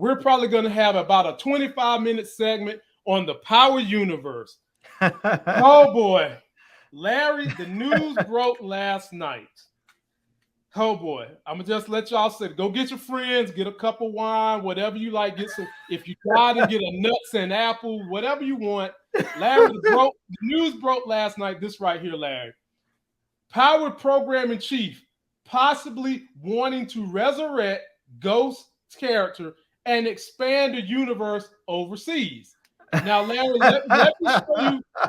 we're probably going to have about a 25-minute segment on the Power Universe. Oh, boy. Larry, the news broke last night. Oh, boy. I'm going to just let y'all sit. Go get your friends, get a cup of wine, whatever you like. Get some. If you try to get a nuts and apple, whatever you want. Larry, the news broke last night. This right here, Larry. Power Program in Chief possibly wanting to resurrect Ghost's character and expand the universe overseas. Now, Larry, let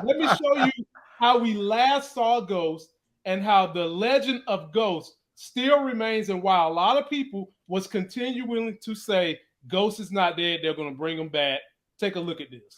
me show you how we last saw Ghost and how the legend of Ghost still remains, and why a lot of people was continuing to say Ghost is not dead, they're going to bring him back. Take a look at this.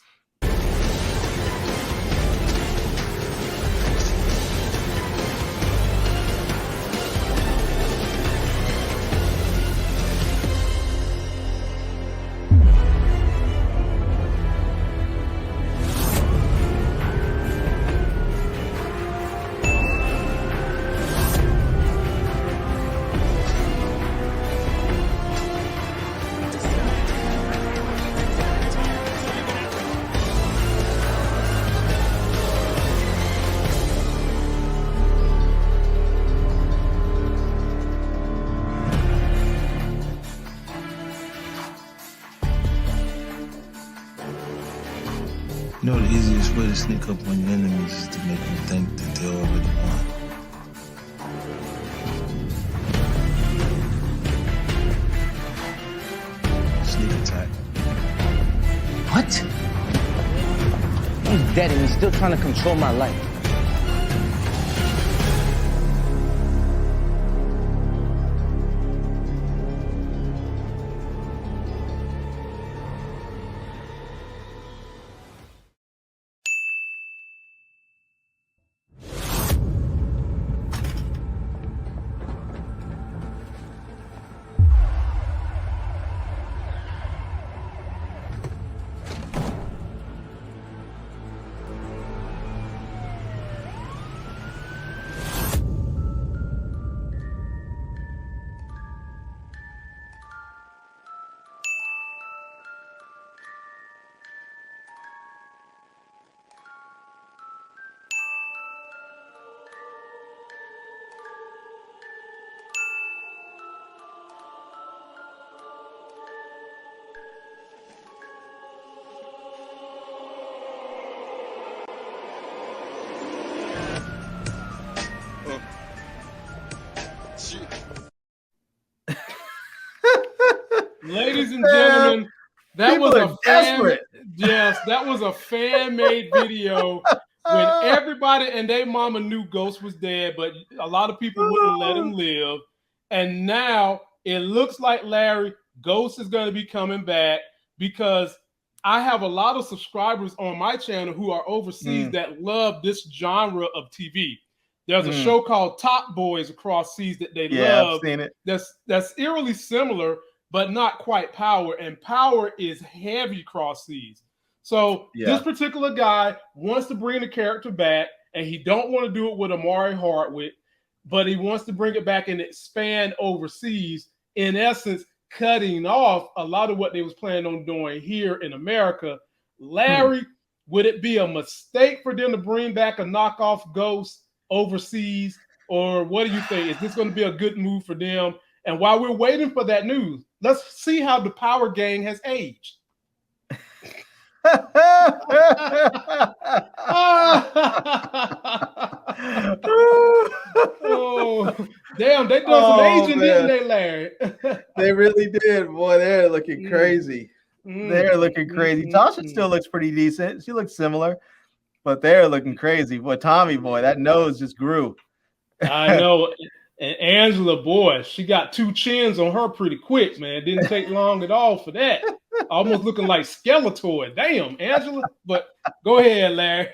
You know, the easiest way to sneak up on your enemies is to make them think that they already won. Sneak attack. What? He's dead and he's still trying to control my life. Ladies and gentlemen, that was a fan-made video when everybody and their mama knew Ghost was dead, but a lot of people wouldn't let him live. And now it looks like, Larry, Ghost is going to be coming back, because I have a lot of subscribers on my channel who are overseas that love this genre of TV. There's a show called Top Boys across seas that they love. I've seen it. That's eerily similar, but not quite Power. And Power is heavy cross seas. So this particular guy wants to bring the character back, and he don't want to do it with Amari Hardwick, but he wants to bring it back and expand overseas, in essence, cutting off a lot of what they was planning on doing here in America. Larry, would it be a mistake for them to bring back a knockoff Ghost overseas, or what do you think? Is this going to be a good move for them? And while we're waiting for that news, let's see how the Power Gang has aged. Oh, damn, they done some aging, didn't they, Larry? They really did. Boy, they're looking crazy. They're looking crazy. Tasha still looks pretty decent. She looks similar, but they're looking crazy. Boy, Tommy, boy, that nose just grew. I know. And Angela, boy, she got two chins on her pretty quick, man. Didn't take long at all for that. Almost looking like Skeletor. Damn, Angela. But go ahead, Larry.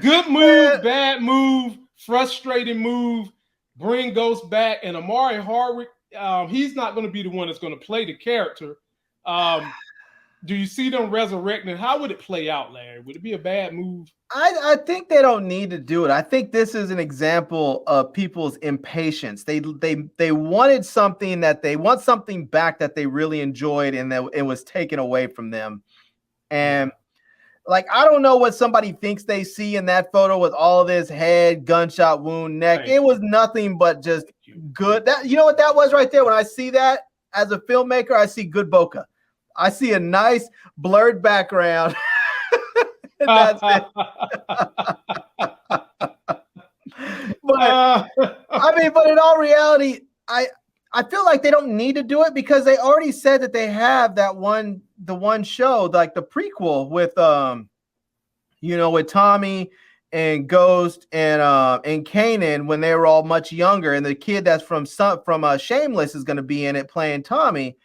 Good move, bad move, frustrating move. Bring Ghost back. And Amari Hardwick, he's not going to be the one that's going to play the character. Do you see them resurrecting? How would it play out, Larry? Would it be a bad move? I think they don't need to do it. I think this is an example of people's impatience. They wanted something they want something back that they really enjoyed, and that it was taken away from them. And like, I don't know what somebody thinks they see in that photo with all this head, gunshot wound, neck. It was nothing but just good. That, you know what that was right there? When I see that as a filmmaker, I see good bokeh. I see a nice blurred background. That's it. But but in all reality, I feel like they don't need to do it because they already said that they have the one show, like the prequel with with Tommy and Ghost and Kanan when they were all much younger, and the kid that's from Shameless is going to be in it playing Tommy.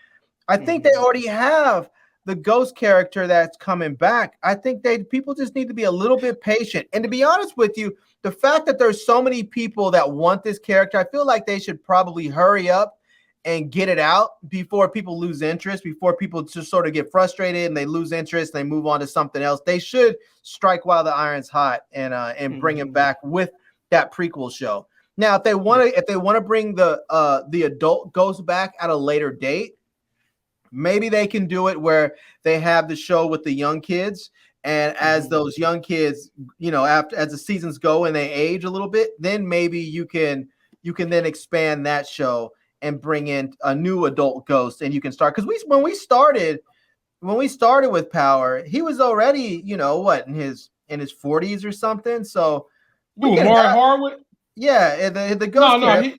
I think they already have the Ghost character that's coming back. I think people just need to be a little bit patient. And to be honest with you, the fact that there's so many people that want this character, I feel like they should probably hurry up and get it out before people lose interest, before people just sort of get frustrated and they lose interest and they move on to something else. They should strike while the iron's hot and bring it back with that prequel show. Now, if they want to bring the adult Ghost back at a later date, maybe they can do it where they have the show with the young kids, and as those young kids, as the seasons go and they age a little bit, then maybe you can then expand that show and bring in a new adult Ghost, and you can start, because when we started with Power, he was already in his 40s or something. So Mark Harwood, the Ghost.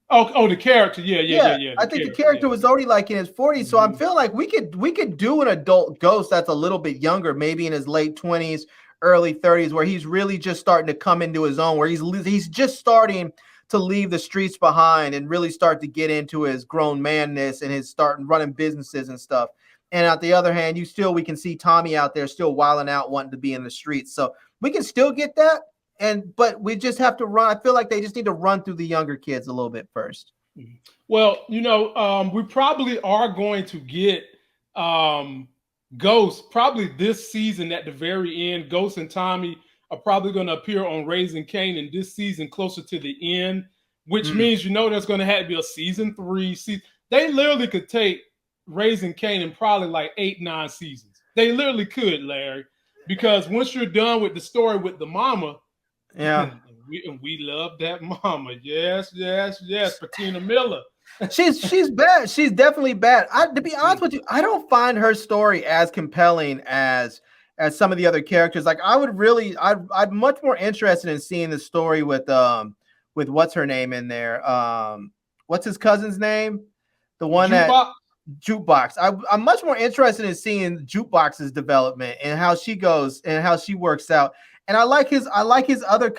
The character, yeah. I think the character was already like in his 40s, so I'm feeling like we could do an adult Ghost that's a little bit younger, maybe in his late 20s, early 30s, where he's really just starting to come into his own, where he's just starting to leave the streets behind and really start to get into his grown manness and his starting running businesses and stuff. And on the other hand, we can see Tommy out there still wilding out, wanting to be in the streets. So we can still get that. But we just have to run. I feel like they just need to run through the younger kids a little bit first. Well, we probably are going to get Ghost probably this season at the very end. Ghost and Tommy are probably going to appear on Raising Kanan this season closer to the end, which means there's going to have to be a season 3. They literally could take Raising Kanan probably like 8-9 seasons. They literally could, Larry, because once you're done with the story with the mama. Yeah, we love that mama. Yes. Patina Miller. She's bad. She's definitely bad. To be honest with you, I don't find her story as compelling as some of the other characters. Like I'm much more interested in seeing the story with what's her name in there. What's his cousin's name? The one Jukebox. I'm much more interested in seeing Jukebox's development and how she goes and how she works out. And I like his other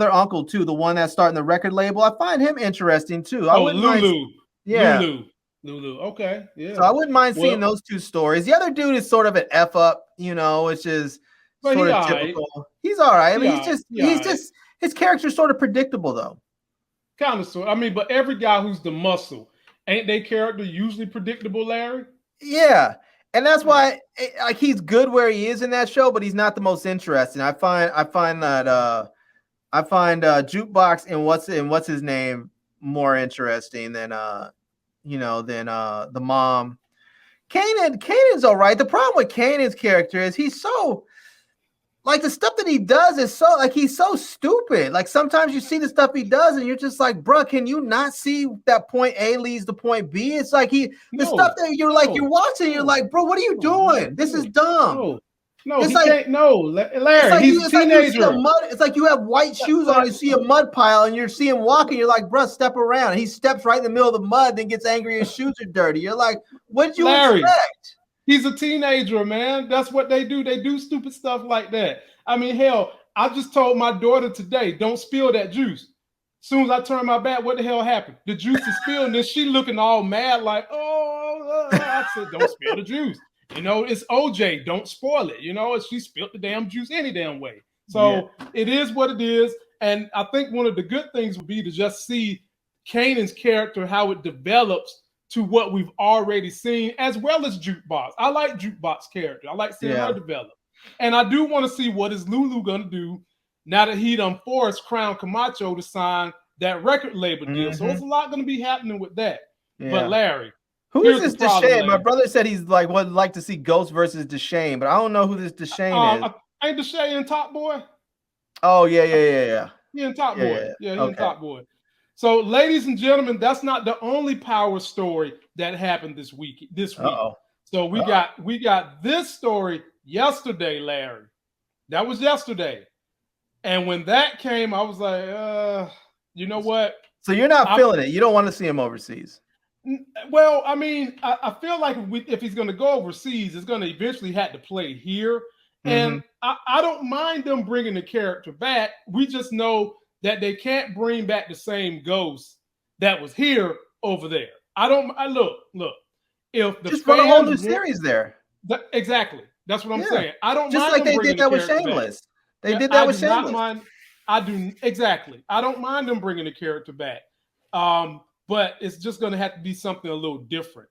uncle too, the one that's starting the record label. I find him interesting too. Lulu. Lulu. Okay. Yeah. So I wouldn't mind seeing those two stories. The other dude is sort of an F up, which is sort of typical. Right. He's all right. I mean, he's just his character's sort of predictable though. Kind of so. I mean, but every guy who's the muscle, ain't their character usually predictable, Larry? Yeah. And that's why he's good where he is in that show, but he's not the most interesting. I find that Jukebox and what's his name more interesting than the mom. Kanan's all right. The problem with Kanan's character is he's so like the stuff that he does is so like he's so stupid. Like sometimes you see the stuff he does and you're just like, bro, can you not see that point A leads to point B? It's like stuff that you're watching, you're like, bro, what are you doing? This is dumb. No, it's Larry, he's a teenager. It's like you have white shoes on, you see a mud pile, and you're seeing walking, you're like, bro, step around. And he steps right in the middle of the mud, then gets angry, his shoes are dirty. You're like, what'd you expect? He's a teenager, man. That's what they do. They do stupid stuff like that. I mean, hell, I just told my daughter today, don't spill that juice. As soon as I turn my back, what the hell happened? The juice is spilled, and then she looking all mad like, I said, don't spill the juice. It's OJ. Don't spoil it. She spilled the damn juice any damn way. So It is what it is. And I think one of the good things would be to just see Kanan's character, how it develops to what we've already seen, as well as Jukebox. I like Jukebox character. I like seeing her develop. And I do want to see what is Lulu going to do now that he done forced Crown Camacho to sign that record label deal. So it's a lot going to be happening with that. But Larry, who is this Deshane? My brother said he's like would like to see Ghost versus Deshane, but I don't know who this Deshane is. Ain't Deshane in Top Boy? Oh yeah. He in Top Boy. Yeah, he in Top Boy. So, ladies and gentlemen, that's not the only power story that happened this week. So we got this story yesterday, Larry. That was yesterday. And when that came, I was like, you know what? So you're not feeling it. You don't want to see him overseas. Well, I mean, I feel like if he's going to go overseas, it's going to eventually have to play here. And I don't mind them bringing the character back. We just know that they can't bring back the same Ghost that was here over there. Look. If the just run a whole new series there. Exactly. That's what I'm saying. I don't just mind like they did that with Shameless. They did that with Shameless. I do exactly. I don't mind them bringing the character back. But it's just going to have to be something a little different.